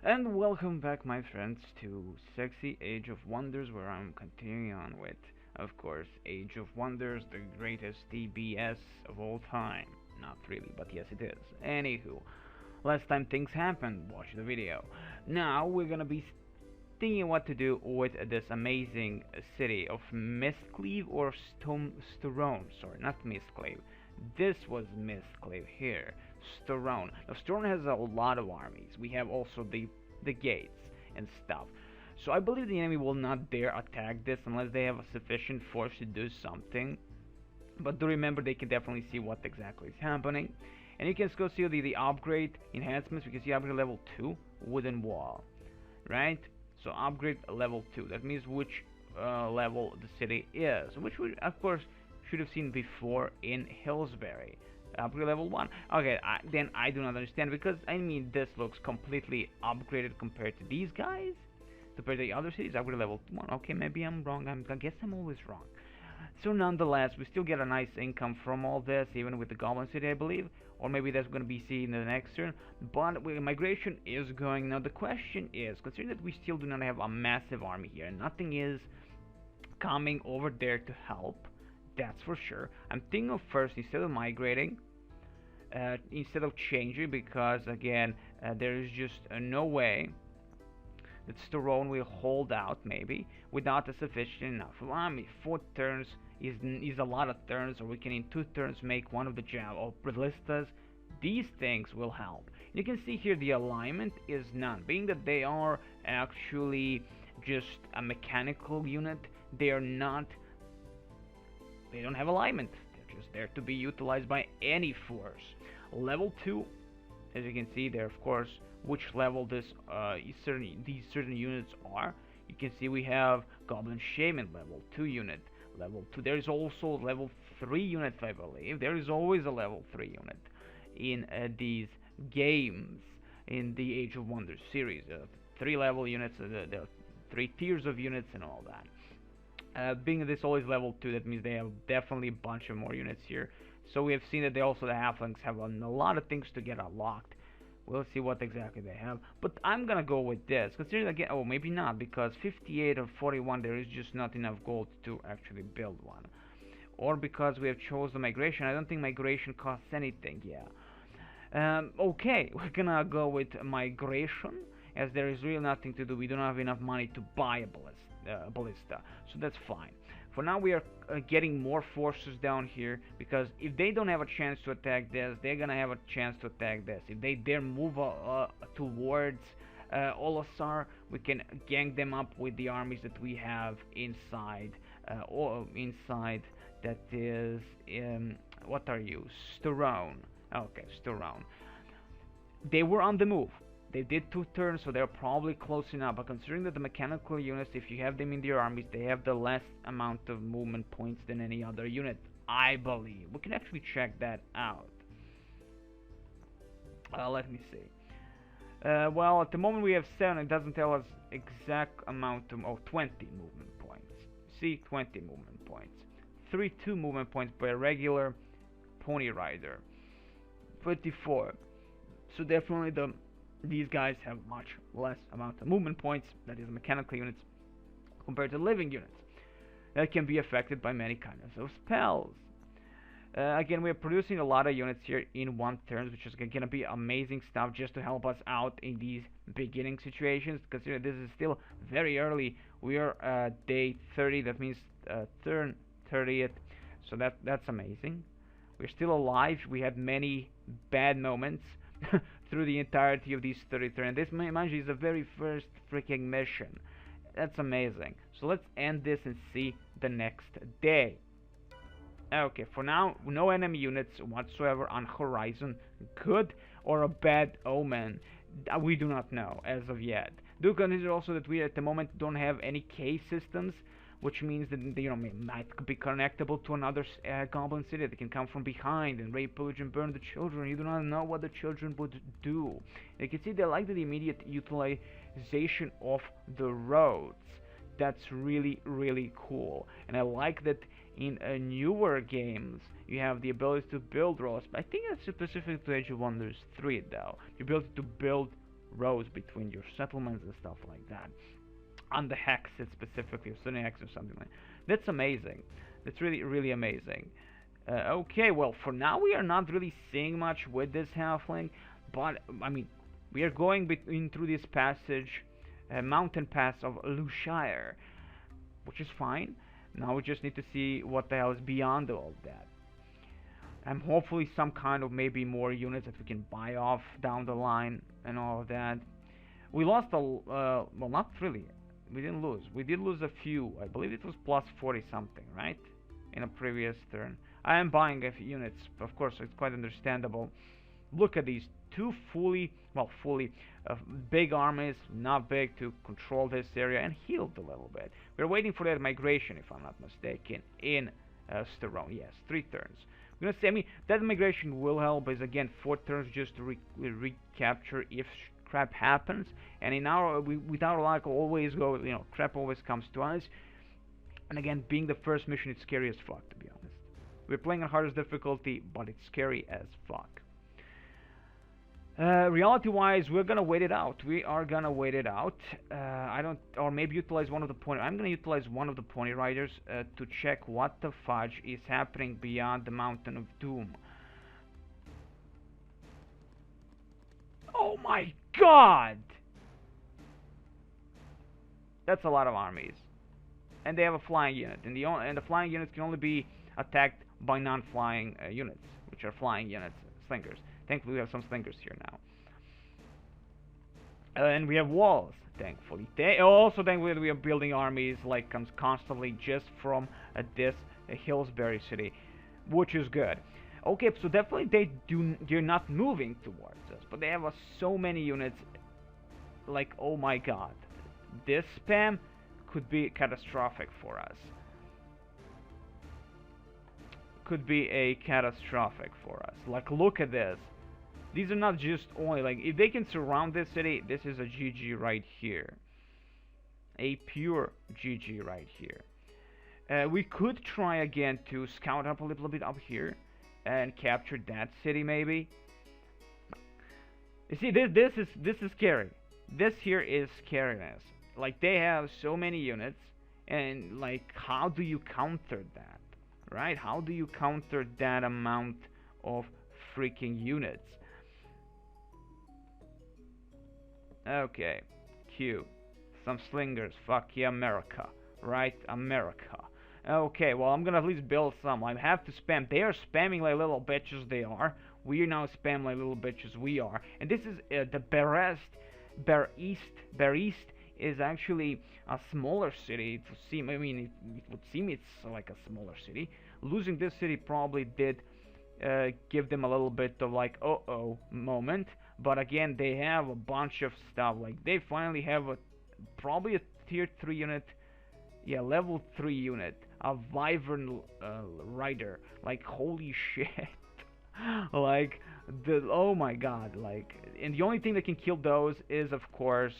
And welcome back, my friends, to Sexy Age of Wonders, where I'm continuing on with, of course, Age of Wonders, the greatest TBS of all time. Not really, but yes, it is. Anywho, last time things happened, watch the video. Now we're gonna be thinking what to do with this amazing city of Mistcleave or Storone. Sorry, not Mistcleave. This was Mistcleave here. Storone. Now Storone has a lot of armies. We have also the gates and stuff. So I believe the enemy will not dare attack this unless they have a sufficient force to do something. But do remember they can definitely see what exactly is happening. And you can go see the upgrade enhancements. We can see upgrade level 2 wooden wall. Right? So upgrade level 2. That means which level the city is. Which we of course should have seen before in Hillsbury. Upgrade level 1. Okay, then I do not understand, because I mean this looks completely upgraded compared to these guys, compared to the other cities. Upgrade level 1. Okay, maybe I'm wrong. I guess I'm always wrong. So nonetheless, we still get a nice income from all this, even with the Goblin City, I believe, or maybe that's going to be seen in the next turn. But migration is going. Now the question is, considering that we still do not have a massive army here, and nothing is coming over there to help, that's for sure. I'm thinking of first, instead of migrating, instead of changing, because again, there is just no way that Storone will hold out, maybe, without a sufficient enough army. 4 turns is a lot of turns, or we can in 2 turns make one of the ballistas. These things will help. You can see here the alignment is none, being that they are actually just a mechanical unit. They are not. They don't have alignment. They're just there to be utilized by any force. Level 2, as you can see there, of course, which level these certain units are. You can see we have Goblin Shaman level 2 unit. Level 2. There is also level 3 units, I believe. There is always a level 3 unit in these games in the Age of Wonders series. 3 level units, the 3 tiers of units and all that. Being this always level 2, that means they have definitely a bunch of more units here. So we have seen that they also, the halflings, have a lot of things to get unlocked. We'll see what exactly they have. But I'm gonna go with this, considering again, oh maybe not, because 58 or 41 there is just not enough gold to actually build one. Or because we have chosen migration. I don't think migration costs anything, yeah. Okay, we're gonna go with migration, as there is really nothing to do. We don't have enough money to buy a ballista, so that's fine. For now, we are getting more forces down here, because if they don't have a chance to attack this, they're gonna have a chance to attack this. If they dare move towards Olasar, we can gang them up with the armies that we have inside, or inside. That is, what are you? Storone. Okay, Storone. They were on the move. They did 2 turns, so they're probably close enough. But considering that the mechanical units, if you have them in their armies, they have the less amount of movement points than any other unit, I believe. We can actually check that out. Let me see. Well, at the moment we have 7. It doesn't tell us exact amount of 20 movement points. See, 20 movement points. 32 movement points per regular pony rider. 24. So definitely these guys have much less amount of movement points, that is mechanical units, compared to living units that can be affected by many kinds of spells. Again, we are producing a lot of units here in 1 turn, which is going to be amazing stuff just to help us out in these beginning situations. Consider this is still very early. We are day 30, that means turn 30th, so that's amazing. We're still alive. We had many bad moments through the entirety of these 33, and this, mind you, is the very first freaking mission. That's amazing. So let's end this and see the next day. Okay, for now, no enemy units whatsoever on horizon. Good or a bad omen? We do not know as of yet. Do consider also that we at the moment don't have any case systems, which means that they might be connectable to another goblin city. They can come from behind and rape, pillage, and burn the children. You do not know what the children would do. You can see they like the immediate utilization of the roads. That's really, really cool. And I like that in newer games you have the ability to build roads. But I think that's specific to Age of Wonders 3 though. The ability to build roads between your settlements and stuff like that. On the hexes specifically, or certain hex or something like that. That's amazing. That's really, really amazing. Okay, well, for now we are not really seeing much with this halfling, but I mean, we are going through this passage, mountain pass of Lushire, which is fine. Now we just need to see what the hell is beyond all that. And hopefully some kind of maybe more units that we can buy off down the line and all of that. We lost well, not really. We didn't lose. We did lose a few. I believe it was plus 40 something, right? In a previous turn. I am buying a few units. Of course, it's quite understandable. Look at these two fully big armies, not big, to control this area and healed a little bit. We're waiting for that migration, if I'm not mistaken, in Sterone. Yes, 3 turns. I'm gonna say, I mean, that migration will help is again 4 turns just to recapture if crap happens. And in our, with our luck, always go, you know, crap always comes to us. And again, being the first mission, it's scary as fuck, to be honest. We're playing on hardest difficulty, but it's scary as fuck. Reality-wise, we're gonna wait it out. We are gonna wait it out. I don't, or maybe utilize one of the pony. I'm gonna utilize one of the pony riders to check what the fudge is happening beyond the Mountain of Doom. Oh my God! That's a lot of armies, and they have a flying unit, and the flying units can only be attacked by non-flying units, which are flying units, slingers. Thankfully, we have some slingers here now. And we have walls, thankfully. Also, thankfully, we are building armies like constantly just from this Hillsbury city, which is good. Okay, so definitely they're not moving towards us, but they have so many units. Like, oh my God, this spam could be catastrophic for us. Could be a catastrophic for us. Like, look at this. These are not just only, like, if they can surround this city, this is a GG right here. A pure GG right here. We could try again to scout up a little bit up here and capture that city maybe. You see, this is scary. This here is scariness. Like, they have so many units, and like, how do you counter that? Right? How do you counter that amount of freaking units? Okay, Q. Some slingers. Fuck yeah, America. Right? America. Okay, well, I'm gonna at least build some. I have to spam. They are spamming like little bitches, they are. We are now spamming like little bitches, we are. And this is the Bear East is actually a smaller city. It would seem, I mean, it would seem it's like a smaller city. Losing this city probably did give them a little bit of like, uh-oh moment. But again, they have a bunch of stuff. Like, they finally have probably a tier 3 unit. Yeah, level 3 unit. A Wyvern rider. Like, holy shit. Like, oh my God. Like, and the only thing that can kill those is, of course,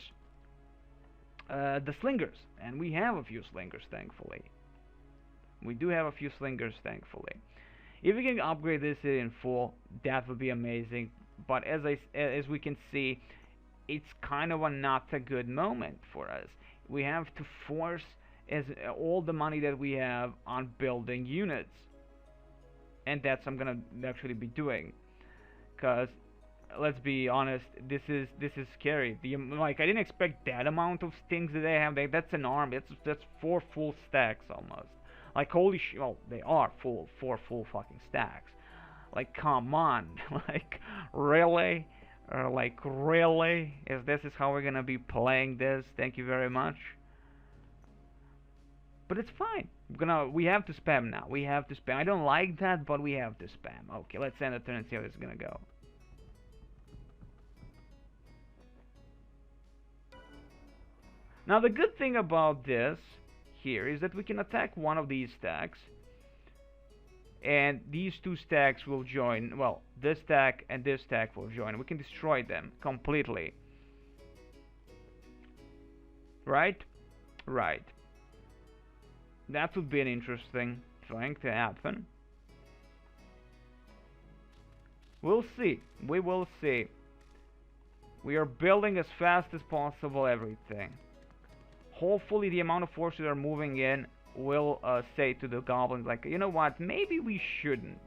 the slingers. And we have a few slingers, thankfully. We do have a few slingers, thankfully. If we can upgrade this in full, that would be amazing. But as we can see, it's kind of not a good moment for us. We have to force all the money that we have on building units, and that's what I'm gonna actually be doing. Cause let's be honest, this is scary. Like, I didn't expect that amount of things that they have. That's an army. That's 4 full stacks almost. Like, holy shit. Well, they are 4 full fucking stacks. Like, come on. Like, really? Like, really? This is how we're gonna be playing this? Thank you very much. But it's fine. We have to spam now. We have to spam. I don't like that, but we have to spam. Okay, let's end the turn and see how this is gonna go. Now, the good thing about this here is that we can attack one of these stacks, and these 2 stacks will join. Well, this stack and this stack will join. We can destroy them completely. Right? Right. That would be an interesting thing to happen. We'll see. We will see. We are building as fast as possible everything. Hopefully the amount of forces that are moving in will say to the goblins, like, you know what, maybe we shouldn't.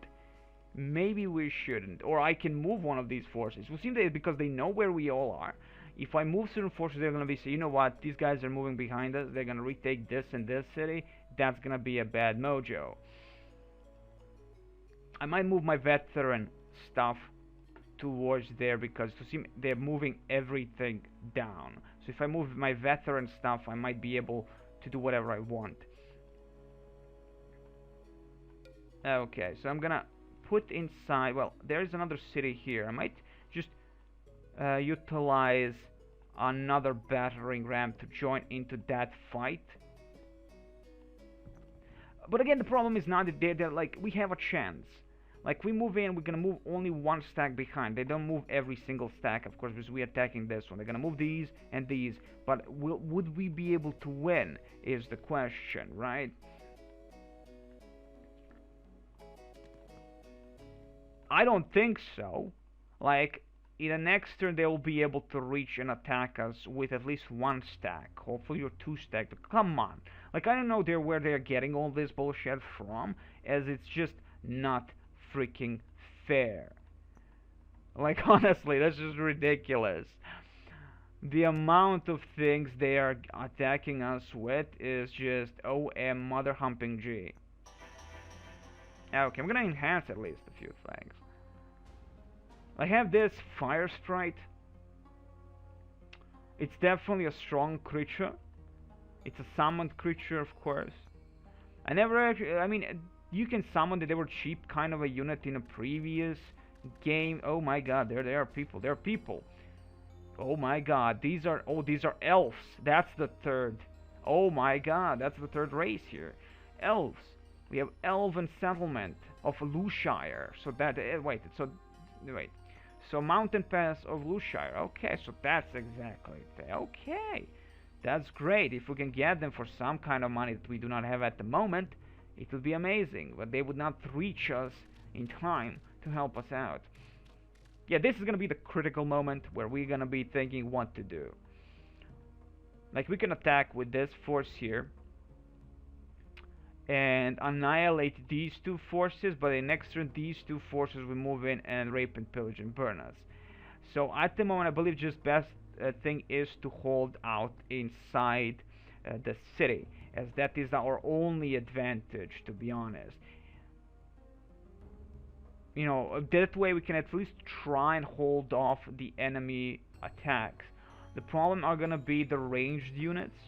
Maybe we shouldn't. Or I can move one of these forces. It seems that because they know where we all are, if I move certain forces, they're going to be saying, you know what, these guys are moving behind us, they're going to retake this and this city, that's going to be a bad mojo. I might move my veteran stuff towards there because to see they're moving everything down. So if I move my veteran stuff, I might be able to do whatever I want. Okay, so I'm gonna put inside, well, there's another city here. I might just utilize another battering ram to join into that fight. But again, the problem is not that they're like, we have a chance. Like, we move in, we're gonna move only one stack behind. They don't move every single stack, of course, because we're attacking this one. They're gonna move these and these. But would we be able to win, is the question, right? I don't think so. Like, in the next turn, they will be able to reach and attack us with at least one stack. Hopefully, or two stack. But come on. Like, I don't know where they're getting all this bullshit from, as it's just not freaking fair. Like, honestly, that's just ridiculous. The amount of things they are attacking us with is just OM mother humping G. Okay, I'm gonna enhance at least a few things. I have this fire sprite. It's definitely a strong creature. It's a summoned creature, of course. I never actually, I mean, you can summon that they were cheap kind of a unit in a previous game. Oh my god, there are people. There are people. Oh my god, these are elves. That's the third. Oh my god, that's the third race here. Elves. We have elven settlement of Lushire. So that wait. So mountain pass of Lushire. Okay, so that's exactly it. Okay, that's great. If we can get them for some kind of money that we do not have at the moment, it would be amazing. But they would not reach us in time to help us out. Yeah, this is gonna be the critical moment where we're gonna be thinking what to do. Like, we can attack with this force here and annihilate these two forces, but in next turn these two forces will move in and rape and pillage and burn us. So at the moment, I believe just best thing is to hold out inside the city, as that is our only advantage, to be honest. You know, that way we can at least try and hold off the enemy attacks. The problem are gonna be the ranged units,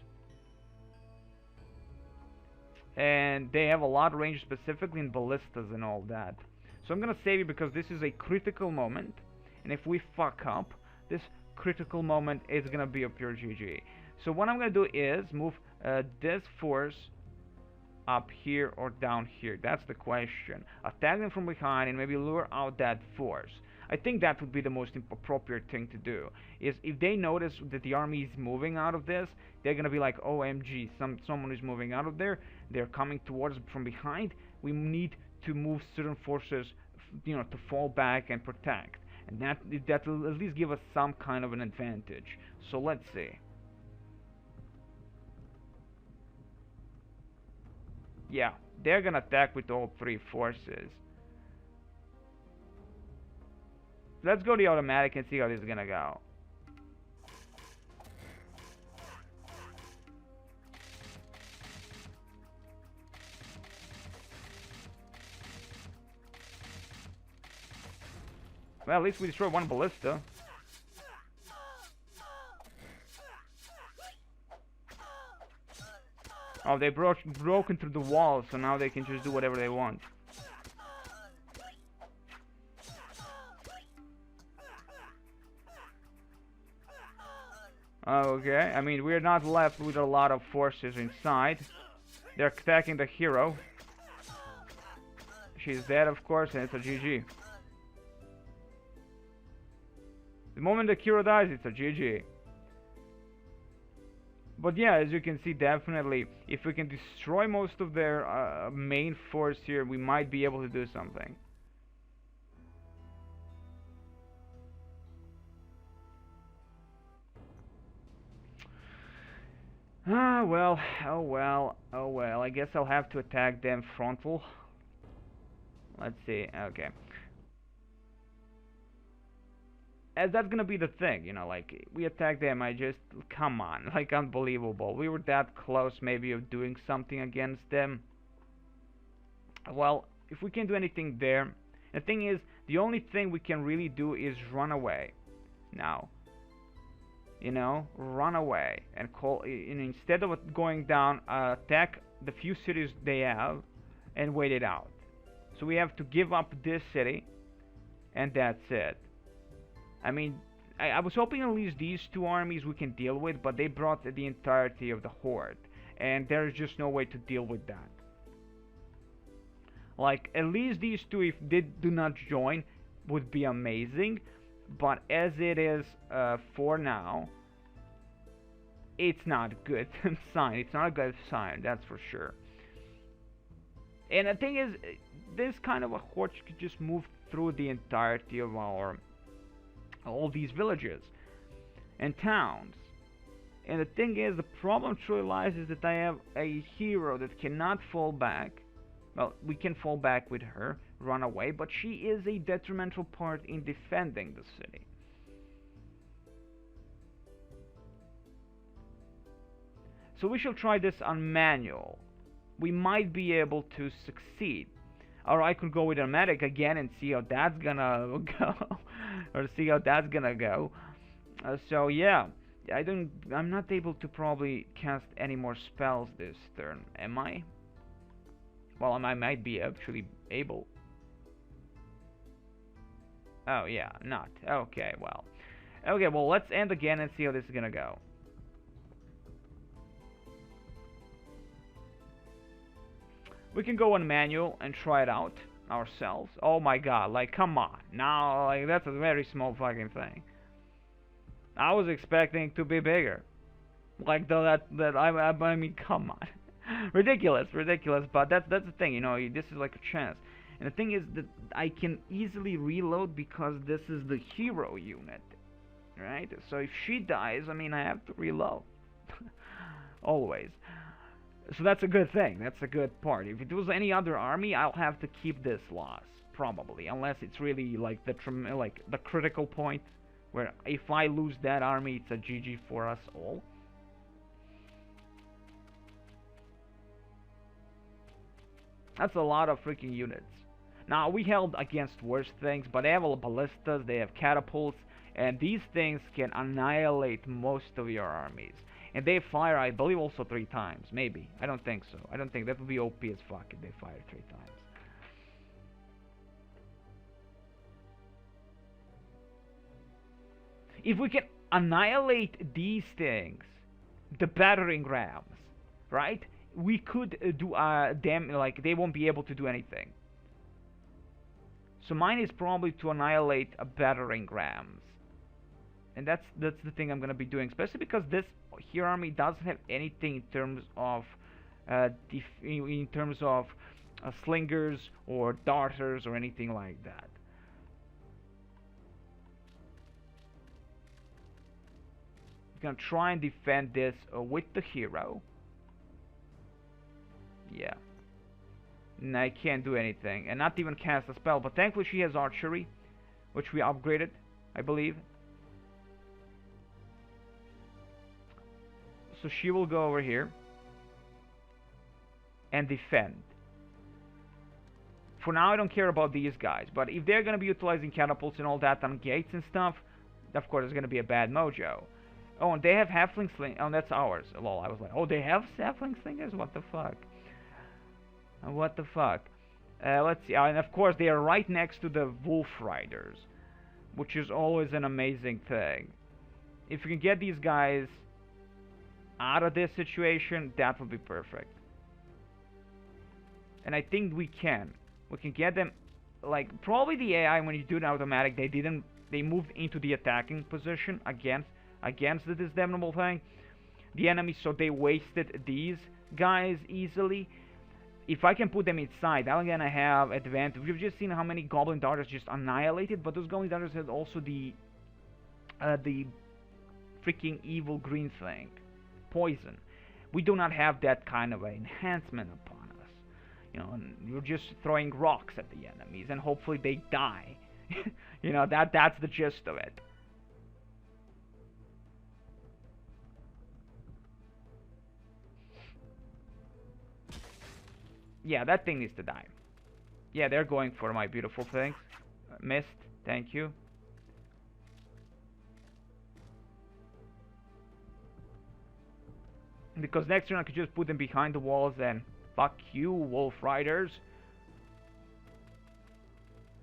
and they have a lot of range, specifically in ballistas and all that. So I'm gonna save it because this is a critical moment, and if we fuck up, this critical moment is gonna be a pure GG. So what I'm gonna do is move this force up here or down here. That's the question. Attack them from behind and maybe lure out that force. I think that would be the most appropriate thing to do. Is if they notice that the army is moving out of this, they're gonna be like, OMG, someone is moving out of there. They're coming towards from behind. We need to move certain forces, you know, to fall back and protect. And that will at least give us some kind of an advantage. So let's see. Yeah, they're gonna attack with all three forces. Let's go to the automatic and see how this is gonna go. Well, at least we destroyed one ballista. Oh, they broken through the wall, so now they can just do whatever they want. Okay, I mean, we're not left with a lot of forces inside. They're attacking the hero. She's dead, of course, and it's a GG. The moment the hero dies, it's a GG. But yeah, as you can see, definitely, if we can destroy most of their main force here, we might be able to do something. Well, oh well, oh well. I guess I'll have to attack them frontal. Let's see. Okay. As that's gonna be the thing, like we attack them. I just come on, like unbelievable. We were that close, maybe, of doing something against them. Well, if we can do anything there, the thing is, the only thing we can really do is run away. Now, run away and call. And instead of going down, attack the few cities they have, and wait it out. So we have to give up this city, and that's it. I mean, I was hoping at least these two armies we can deal with, but they brought the entirety of the horde, and there's just no way to deal with that. Like, at least these two, if they do not join, would be amazing, but as it is for now, it's not a good sign. It's not a good sign, that's for sure. And the thing is, this kind of a horde could just move through the entirety of all these villages and towns. And the thing is, the problem truly lies is that I have a hero that cannot fall back. Well, we can fall back with her, run away, but she is a detrimental part in defending the city. So we shall try this on manual. We might be able to succeed. Or I could go with a medic again and see how that's gonna go. Or see how that's gonna go. So yeah, I'm not able to probably cast any more spells this turn, am I? Well, I might be actually able. Oh yeah, not. Okay, well. Okay, well, let's end again and see how this is gonna go. We can go on manual and try it out ourselves. Oh my god, like, come on. Now, like, that's a very small fucking thing. I was expecting it to be bigger. Like, I mean, come on. ridiculous, but that's the thing, this is like a chance. And the thing is that I can easily reload because this is the hero unit, right? So if she dies, I mean, I have to reload. Always. So that's a good thing. That's a good part. If it was any other army, I'll have to keep this loss probably, unless it's really like the critical point where if I lose that army, it's a GG for us all. That's a lot of freaking units. Now, we held against worse things, but they have ballistas, they have catapults, and these things can annihilate most of your armies. And they fire, I believe, also 3 times. Maybe. I don't think so. I don't think that would be OP as fuck if they fire 3 times. If we can annihilate these things, the battering rams, right? We could do them, like, they won't be able to do anything. So mine is probably to annihilate a battering rams. And that's the thing I'm gonna be doing, especially because this here army doesn't have anything in terms of slingers or darters or anything like that. I'm gonna try and defend this with the hero. Yeah. And I can't do anything, and not even cast a spell. But thankfully she has archery, which we upgraded, I believe. So she will go over here and defend. For now, I don't care about these guys, but if they're gonna be utilizing catapults and all that on gates and stuff, of course, it's gonna be a bad mojo. Oh, and they have halfling sling. Oh, that's ours. Lol, I was like, oh, they have halfling slingers? What the fuck? What the fuck? Let's see. And of course, they are right next to the wolf riders, which is always an amazing thing. If you can get these guys out of this situation, that would be perfect. And I think we can. We can get them, like, probably the AI, when you do it automatic, they moved into the attacking position against the damnable thing. The enemy, so they wasted these guys easily. If I can put them inside, I'm gonna have advantage. We've just seen how many goblin darters just annihilated, but those goblin darters had also the freaking evil green thing. Poison, We do not have that kind of an enhancement upon us. And you're just throwing rocks at the enemies, and hopefully they die. That's the gist of it. Yeah, that thing needs to die. Yeah, they're going for my beautiful things. Missed. Thank you. Because next turn I could just put them behind the walls and fuck you, Wolf Riders.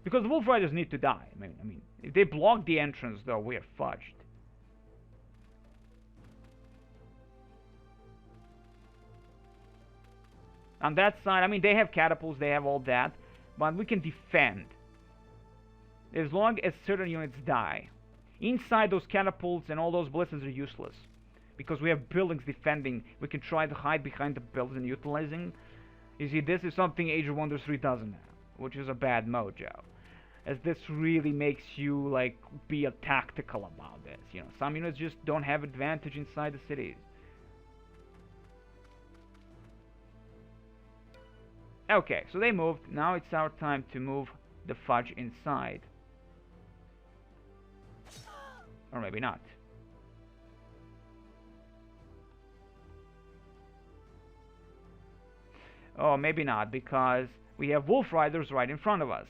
Because the Wolf Riders need to die. I mean, if they block the entrance, though, we're fudged. On that side, I mean, they have catapults, they have all that, but we can defend. As long as certain units die. Inside those catapults and all those blitzes are useless. Because we have buildings defending, we can try to hide behind the buildings and utilizing. You see, this is something Age of Wonders 3 doesn't have, which is a bad mojo. As this really makes you, like, be a tactical about this. Some units just don't have advantage inside the cities. Okay, so they moved. Now it's our time to move the fudge inside. Or maybe not. Oh, maybe not, because we have Wolf Riders right in front of us.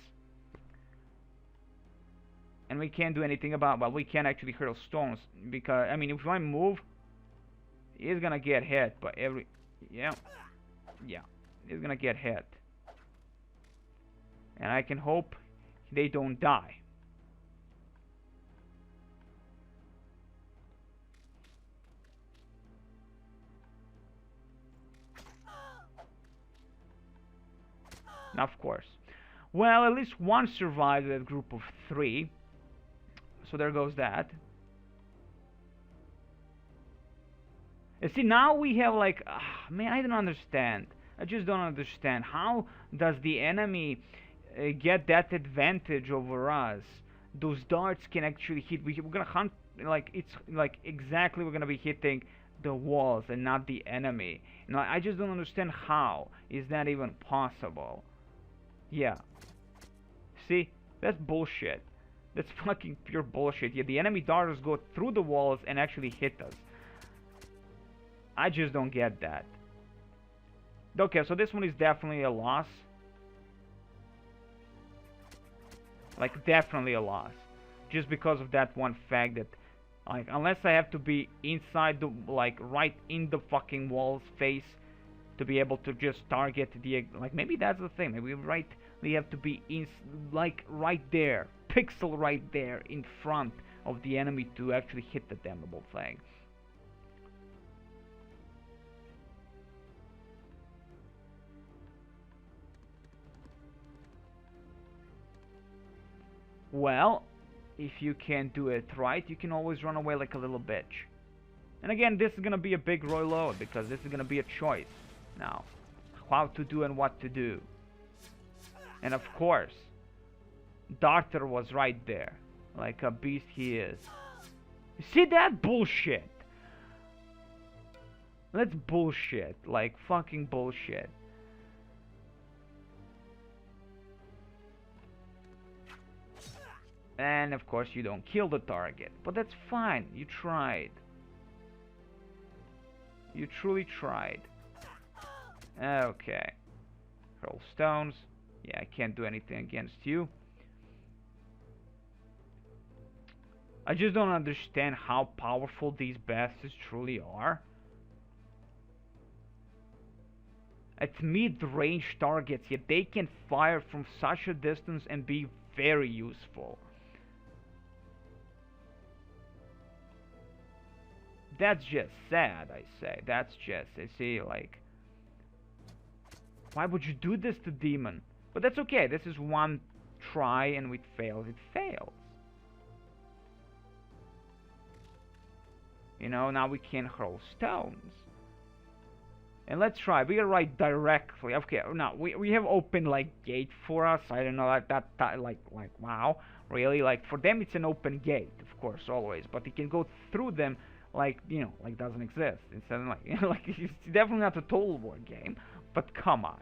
And we can't do anything about, well, we can't actually hurl stones, because, I mean, if I move, he's gonna get hit by every, yeah, he's gonna get hit. And I can hope they don't die. Of course. Well, at least one survived that group of 3. So there goes that. And see, now we have like... man, I don't understand. I just don't understand. How does the enemy get that advantage over us? Those darts can actually hit... We're gonna hunt... Like, it's like exactly we're gonna be hitting the walls and not the enemy. I just don't understand how is that even possible. Yeah. See? That's bullshit. That's fucking pure bullshit. Yeah, the enemy darters go through the walls and actually hit us. I just don't get that. Okay, so this one is definitely a loss. Like, definitely a loss. Just because of that one fact that, like, unless I have to be inside the, like, right in the fucking wall's face to be able to just target the, like, maybe that's the thing. Maybe we have to be in, like, right there, pixel right there in front of the enemy to actually hit the damnable thing. Well, if you can't do it right, you can always run away like a little bitch. And again, this is gonna be a big reload because this is gonna be a choice now, how to do and what to do. And of course, Darter was right there, like a beast he is. You see that bullshit? That's bullshit, like fucking bullshit. And of course you don't kill the target, but that's fine, you tried. You truly tried. Okay. Roll stones. Yeah, I can't do anything against you. I just don't understand how powerful these bastards truly are. At mid-range targets, yet they can fire from such a distance and be very useful. That's just sad, I say. That's just, I see, like... Why would you do this to Demon? But that's okay, this is one try and it fails. It fails. You know, now we can hurl stones. And let's try, we are right directly. Okay, now, we have open, like, gate for us. I don't know, like, wow. Really, like, for them it's an open gate, of course, always. But it can go through them like, like doesn't exist. Instead of like, like it's definitely not a Total War game, but come on.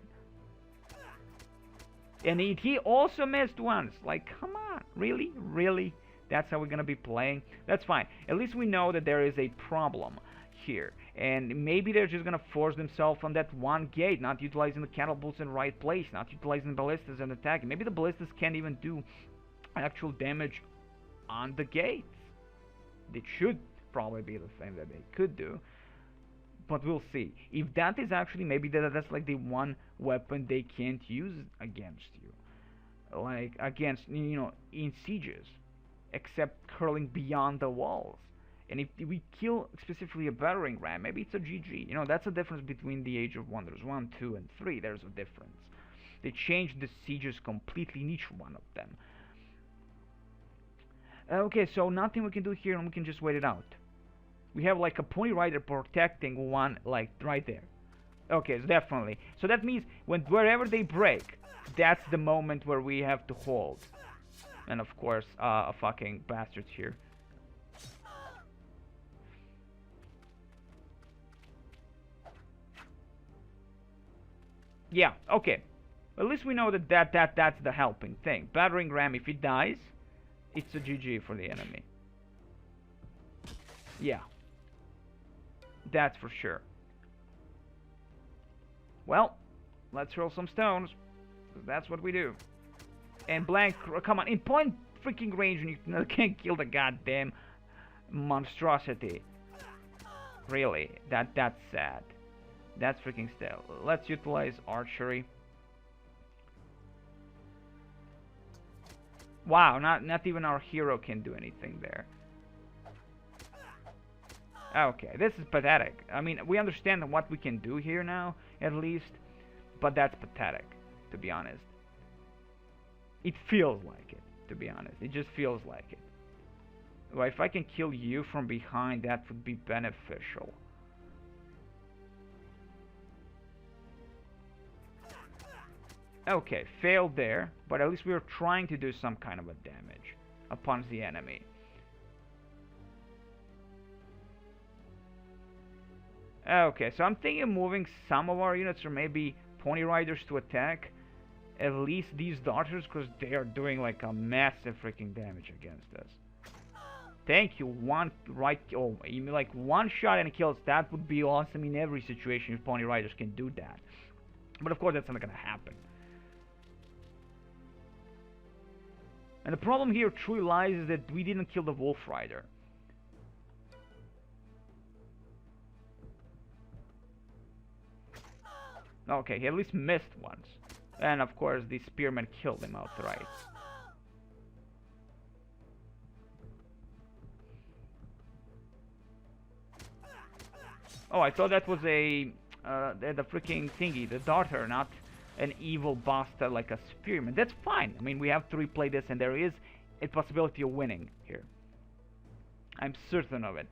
And he also missed once. Like, come on, really, really? That's how we're gonna be playing. That's fine. At least we know that there is a problem here, and maybe they're just gonna force themselves on that one gate, not utilizing the catapults in the right place, not utilizing ballistas and attacking. Maybe the ballistas can't even do actual damage on the gates. It should probably be the thing that they could do, but we'll see. If that is actually, maybe that's like the one weapon they can't use against you, like against, in sieges, except curling beyond the walls. And if we kill specifically a battering ram, maybe it's a GG. That's the difference between the Age of Wonders 1, 2, and 3. There's a difference. They changed the sieges completely in each one of them. Okay, so nothing we can do here, and we can just wait it out. We have like a pony rider protecting one, like right there. Okay, definitely. So that means wherever they break, that's the moment where we have to hold. And of course, a fucking bastard here. Yeah, okay. At least we know that's the helping thing. Battering ram, if it dies, it's a GG for the enemy. Yeah. That's for sure. Well, let's roll some stones. That's what we do. And blank, come on, in point freaking range, and you can't kill the goddamn monstrosity. Really, that's sad. That's freaking still. Let's utilize archery. Wow, not even our hero can do anything there. Okay, this is pathetic. I mean, we understand what we can do here now, at least, but that's pathetic, to be honest. It feels like it, to be honest. It just feels like it. Well, if I can kill you from behind, that would be beneficial. Okay, failed there, but at least we are trying to do some kind of a damage upon the enemy. Okay, so I'm thinking of moving some of our units, or maybe pony riders, to attack at least these darters, because they are doing like a massive freaking damage against us. Thank you. You mean like one shot and it kills? That would be awesome in every situation if pony riders can do that. But of course that's not gonna happen. And the problem here truly lies is that we didn't kill the wolf rider. Okay, he at least missed once. And of course the spearman killed him outright. Oh, I thought that was the freaking thingy, the daughter, not an evil bastard like a spearman. That's fine. I mean, we have to replay this, and there is a possibility of winning here. I'm certain of it.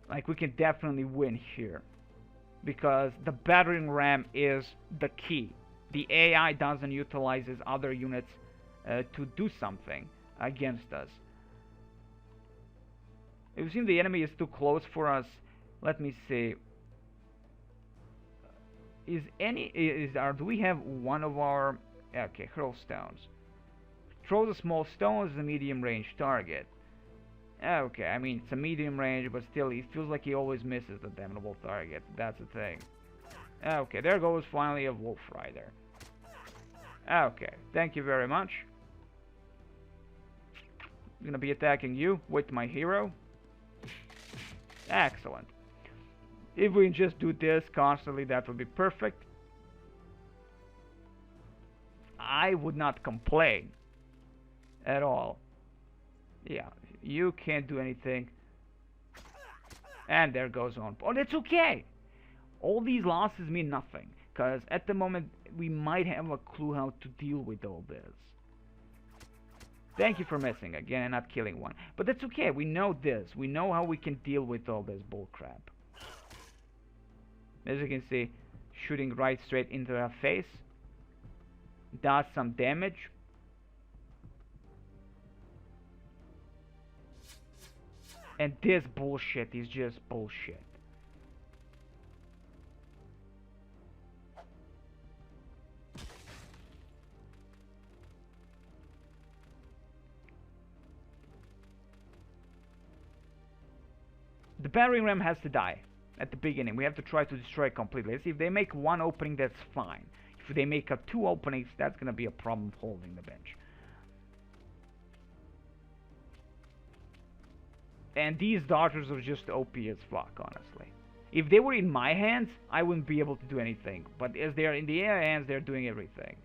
Like, we can definitely win here, because the battering ram is the key. The AI doesn't utilize his other units to do something against us. If you seem the enemy is too close for us, let me see. Do we have one of our... Okay, hurl stones. Throws a small stone as a medium range target. Okay, I mean, it's a medium range, but still, it feels like he always misses the damnable target. That's the thing. Okay, there goes finally a wolf rider. Okay, thank you very much. I'm gonna be attacking you with my hero. Excellent. If we just do this constantly, that would be perfect. I would not complain at all. Yeah, you can't do anything. And there goes on. Oh, that's okay. All these losses mean nothing, because at the moment we might have a clue how to deal with all this. Thank you for missing again and not killing one. But that's okay, we know this. We know how we can deal with all this bullcrap. As you can see, shooting right straight into her face does some damage. And this bullshit is just bullshit. The battering ram has to die at the beginning. We have to try to destroy it completely. Let's see, if they make one opening, that's fine. If they make two openings, that's gonna be a problem holding the bench. And these darters are just OP as fuck, honestly. If they were in my hands, I wouldn't be able to do anything. But as they are in the air hands, they're doing everything.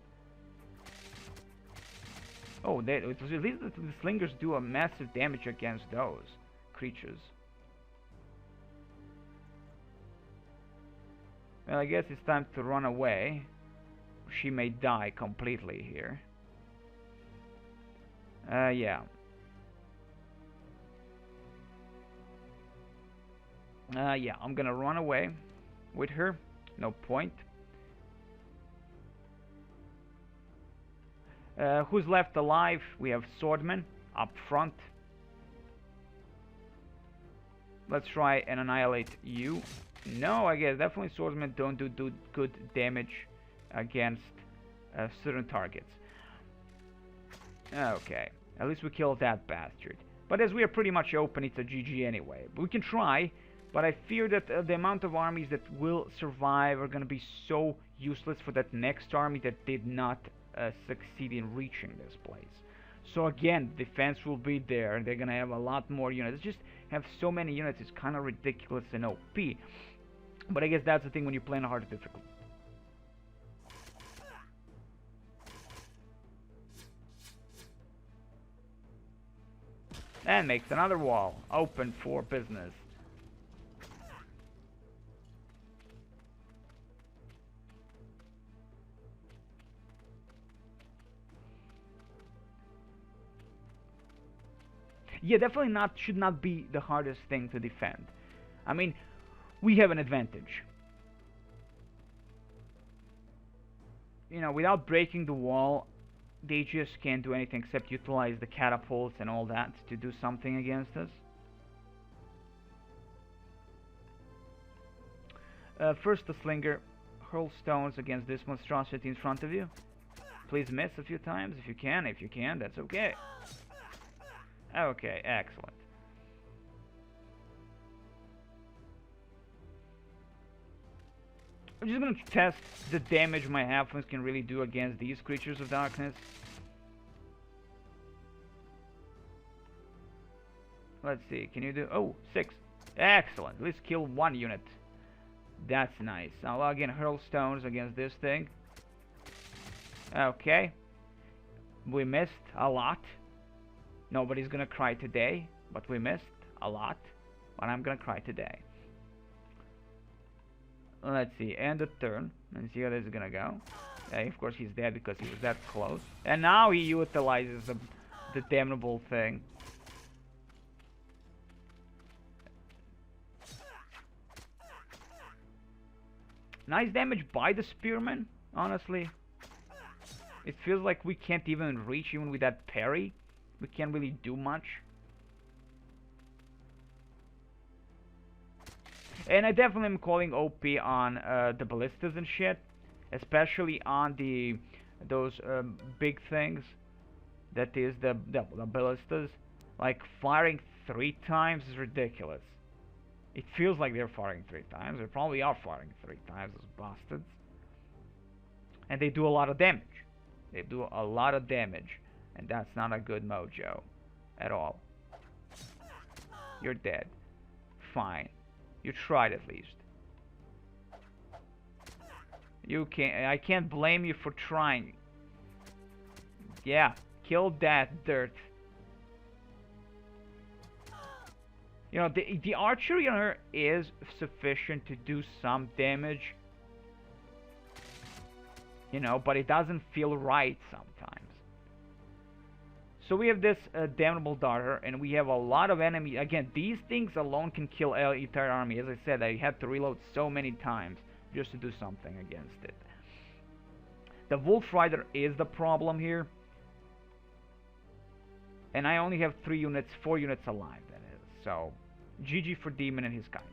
Oh, at least the slingers do a massive damage against those creatures. Well, I guess it's time to run away. She may die completely here. Yeah. Yeah, I'm gonna run away with her. No point. Who's left alive? We have Swordman up front. Let's try and annihilate you. No, I guess definitely Swordsmen don't do good damage against certain targets. Okay, at least we killed that bastard. But as we are pretty much open, it's a GG anyway. We can try, but I fear that the amount of armies that will survive are going to be so useless for that next army that did not succeed in reaching this place. So again, defense will be there. They're going to have a lot more units. Just have so many units, it's kind of ridiculous and OP. But I guess that's the thing when you play on a hard difficulty. And makes another wall open for business. Yeah, definitely should not be the hardest thing to defend. I mean, we have an advantage. You know, without breaking the wall, they just can't do anything except utilize the catapults and all that to do something against us. First, the slinger. Hurl stones against this monstrosity in front of you. Please miss a few times if you can. If you can, that's okay. Okay, excellent. I'm just gonna test the damage my halflings can really do against these creatures of darkness. Let's see, can you do... Oh, 6. Excellent, at least kill one unit. That's nice. Now log in hurl stones against this thing. Okay. We missed a lot. Nobody's gonna cry today, but we missed a lot. But I'm gonna cry today. Let's see, end the turn and see how this is gonna go. Of course he's dead because he was that close. And now he utilizes the damnable thing. Nice damage by the spearman, honestly. It feels like we can't even reach even with that parry. We can't really do much. And I definitely am calling OP on the ballistas and shit, especially on those big things. That is the ballistas. Like firing 3 times is ridiculous. It feels like they're firing 3 times. They probably are firing 3 times, those bastards. And they do a lot of damage. They do a lot of damage, and that's not a good mojo at all. You're dead. Fine. You tried at least. I can't blame you for trying. Yeah, kill that dirt. You know, the archery on her is sufficient to do some damage. You know, but it doesn't feel right sometimes. So we have this damnable darter, and we have a lot of enemies. Again, these things alone can kill an entire army. As I said, I had to reload so many times just to do something against it. The Wolf Rider is the problem here. And I only have 4 units alive, that is. So, GG for Demon and his kind.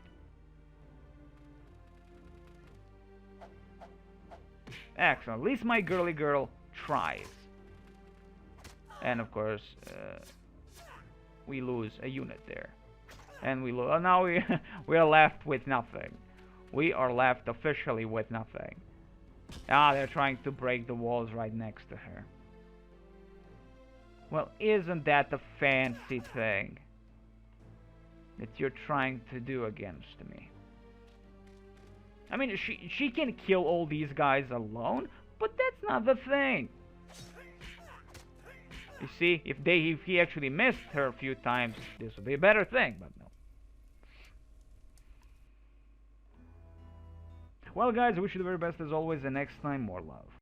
Excellent. At least my girly girl tries. And of course, we lose a unit there. And we lose. Now we are left with nothing. We are left officially with nothing. Ah, they're trying to break the walls right next to her. Well, isn't that the fancy thing that you're trying to do against me? I mean, she can kill all these guys alone, but that's not the thing. You see, if he actually missed her a few times, this would be a better thing, but no. Well, guys, I wish you the very best as always, and next time, more love.